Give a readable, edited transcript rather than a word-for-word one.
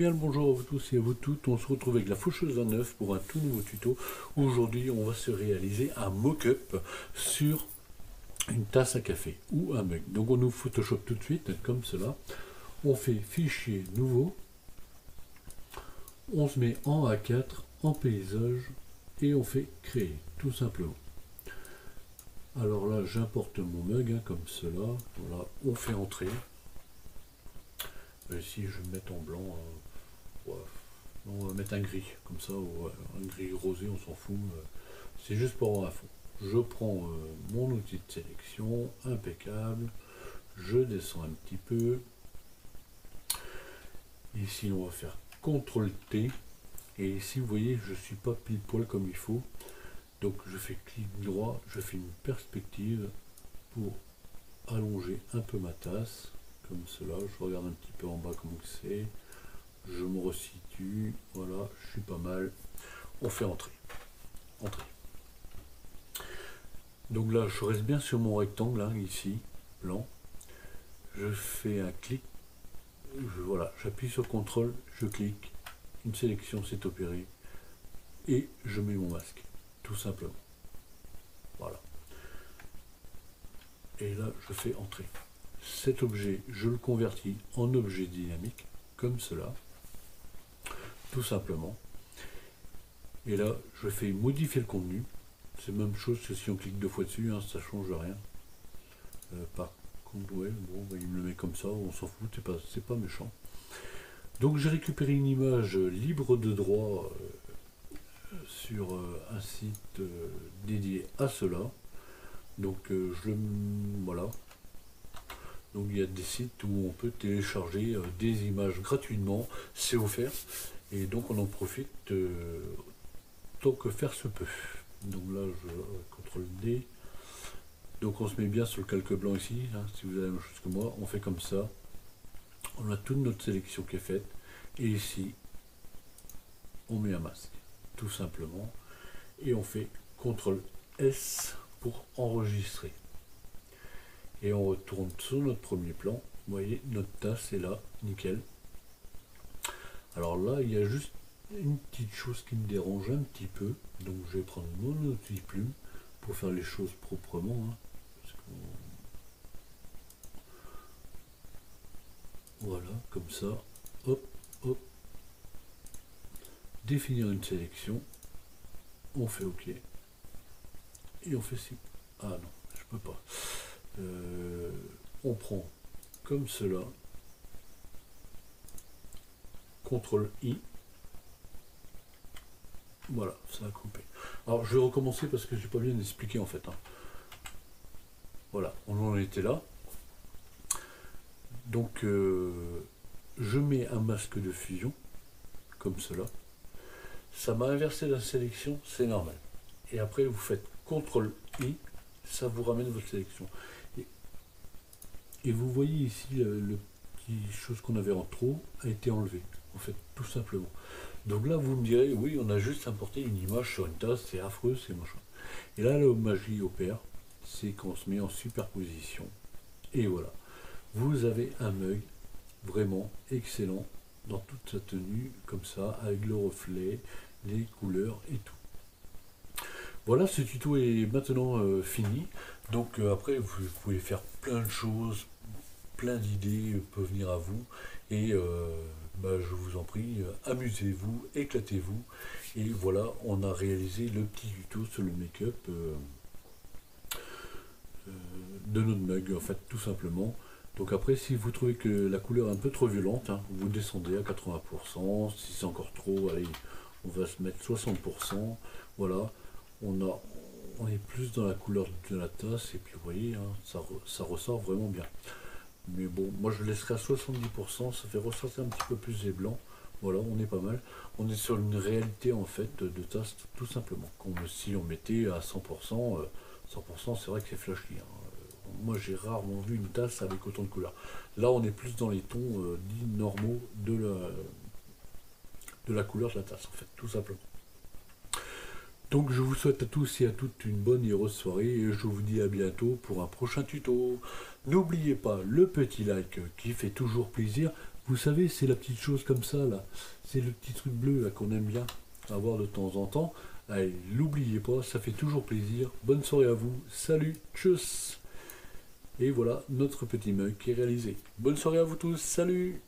bien le bonjour à vous tous et à vous toutes. On se retrouve avec la Faucheuse à neuf pour un tout nouveau tuto. Aujourd'hui, on va se réaliser un mock-up sur une tasse à café ou un mug. Donc on nous Photoshop tout de suite, comme cela. On fait fichier nouveau. On se met en A4, en paysage et on fait créer, tout simplement. Alors là, j'importe mon mug, comme cela. Voilà, on fait entrer. Ici, je vais mettre en blanc. Ouais. On va mettre un gris, comme ça, ou un gris rosé, on s'en fout. C'est juste pour avoir un fond. Je prends mon outil de sélection, impeccable. Je descends un petit peu. Ici, on va faire CTRL T. Et ici, vous voyez, je ne suis pas pile poil comme il faut. Donc, je fais clic droit, je fais une perspective pour allonger un peu ma tasse. Comme cela, je regarde un petit peu en bas comment c'est. Je me resitue, voilà, je suis pas mal. On fait entrer. Entrer. Donc là, je reste bien sur mon rectangle, hein, ici, blanc. Je fais un clic. Voilà, j'appuie sur CTRL, je clique. Une sélection s'est opérée. Et je mets mon masque, tout simplement. Voilà. Et là, je fais entrer. Cet objet, je le convertis en objet dynamique, comme cela. Tout simplement. Et là, je fais modifier le contenu. C'est la même chose que si on clique deux fois dessus, hein, ça ne change rien. Par contre, ouais, bon, bah, il me le met comme ça, on s'en fout, c'est pas méchant. Donc j'ai récupéré une image libre de droit sur un site dédié à cela. Donc voilà. Donc il y a des sites où on peut télécharger des images gratuitement, c'est offert. Et donc on en profite tant que faire se peut. Donc là, je CTRL D. Donc on se met bien sur le calque blanc ici, hein, si vous avez la même chose que moi. On fait comme ça. On a toute notre sélection qui est faite. Et ici, on met un masque, tout simplement. Et on fait CTRL S pour enregistrer. Et on retourne sur notre premier plan. Vous voyez, notre tasse est là, nickel. Alors là, il y a juste une petite chose qui me dérange un petit peu. Donc je vais prendre mon outil plume pour faire les choses proprement. Hein, voilà, comme ça. Hop, hop. Définir une sélection. On fait OK. Et on fait ci. Ah non, je peux pas. On prend comme cela. CTRL I. Voilà, ça a coupé. Alors je vais recommencer parce que j'ai pas bien expliqué en fait. Hein. Voilà, on en était là. Donc je mets un masque de fusion, comme cela. Ça m'a inversé la sélection, c'est normal. Et après vous faites CTRL I, ça vous ramène votre sélection. Et vous voyez ici le petit chose qu'on avait en trop a été enlevé, en fait, tout simplement. Donc là, vous me direz, oui, on a juste importé une image sur une tasse, c'est affreux, c'est machin. Et là, la magie opère, c'est qu'on se met en superposition. Et voilà. Vous avez un mug vraiment excellent dans toute sa tenue, comme ça, avec le reflet, les couleurs et tout. Voilà, ce tuto est maintenant fini. Donc après, vous pouvez faire plein de choses, plein d'idées peuvent venir à vous. Et je vous en prie, amusez-vous, éclatez-vous. Et voilà, on a réalisé le petit tuto sur le make-up de notre mug, en fait, tout simplement. Donc après, si vous trouvez que la couleur est un peu trop violente, hein, vous descendez à 80%. Si c'est encore trop, allez, on va se mettre 60%. Voilà, on est plus dans la couleur de la tasse. Et puis vous voyez, hein, ça ressort vraiment bien. Mais bon, moi je laisserai à 70%, ça fait ressortir un petit peu plus les blancs. Voilà, on est pas mal. On est sur une réalité en fait de tasse, tout simplement. Si on mettait à 100%, 100% c'est vrai que c'est flashy. Hein. Moi j'ai rarement vu une tasse avec autant de couleurs. Là on est plus dans les tons dits normaux de la couleur de la tasse, en fait, tout simplement. Donc je vous souhaite à tous et à toutes une bonne et heureuse soirée et je vous dis à bientôt pour un prochain tuto. N'oubliez pas le petit like qui fait toujours plaisir, Vous savez, c'est la petite chose comme ça, là. C'est le petit truc bleu là qu'on aime bien avoir de temps en temps. Allez, l'oubliez pas, ça fait toujours plaisir. Bonne soirée à vous. Salut, tchuss. Et voilà notre petit mug qui est réalisé. Bonne soirée à vous tous. Salut.